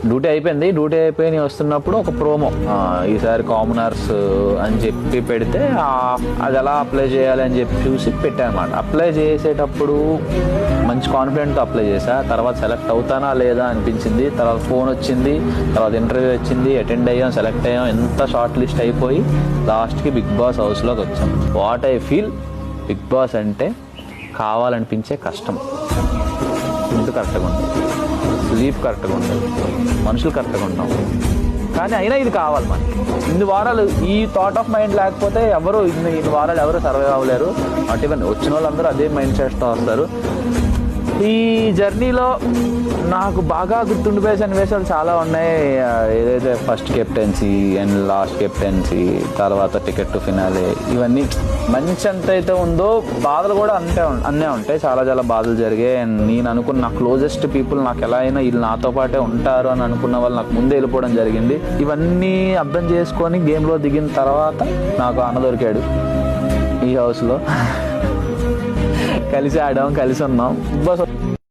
Duty అయిపోయి వస్తున్నప్పుడు ఒక ప్రోమో, ఈసారి కామనర్స్ అని చెప్పి పెడితే అది ఎలా అప్లై చేయాలి అని చెప్పి చూసి పెట్టానమాట. అప్లై చేసేటప్పుడు మంచి కాన్ఫిడెంట్తో అప్లై చేశా. తర్వాత సెలెక్ట్ అవుతానా లేదా అనిపించింది. తర్వాత ఫోన్ వచ్చింది, తర్వాత ఇంటర్వ్యూ వచ్చింది, అటెండ్ అయ్యాం, సెలెక్ట్ అయ్యాం. ఎంత షార్ట్ లిస్ట్ అయిపోయి లాస్ట్కి బిగ్ బాస్ హౌస్లోకి వచ్చాం. What I feel, Bigg Boss అంటే కావాలనిపించే కష్టం. ఫుడ్ కరెక్ట్గా ఉంటుంది, స్లీప్ కరెక్ట్గా ఉంటుంది, మనుషులు కరెక్ట్గా ఉంటాం. కానీ అయినా ఇది కావాలి మనకి. ఇన్ని వారాలు ఈ థాట్ ఆఫ్ మైండ్ లేకపోతే ఎవరు ఇన్ని వారాలు ఎవరు సర్వైవ్ అవ్వలేరు. నాట్ ఈవెన్ వచ్చిన వాళ్ళందరూ అదే మైండ్ సెట్తో వస్తారు. ఈ జర్నీలో నాకు బాగా గుర్తుండిపోయే సన్నివేశాలు చాలా ఉన్నాయి. ఏదైతే first captaincy and last captaincy, తర్వాత టికెట్ టు ఫినాలే, ఇవన్నీ మంచి ఎంత అయితే ఉందో బాధలు కూడా అన్నీ ఉంటాయి. చాలా చాలా బాధలు జరిగాయి. అండ్ నేను అనుకున్న నా క్లోజెస్ట్ పీపుల్ నాకు ఎలా అయినా వీళ్ళు నాతో పాటే ఉంటారు అని అనుకున్న వాళ్ళు నాకు ముందే వెళ్ళిపోవడం జరిగింది. ఇవన్నీ అర్థం చేసుకొని గేమ్లో దిగిన తర్వాత నాకు అన్న దొరికాడు ఈ హౌస్లో. కలిసి ఆడాం, కలిసి ఉన్నాం. Big boss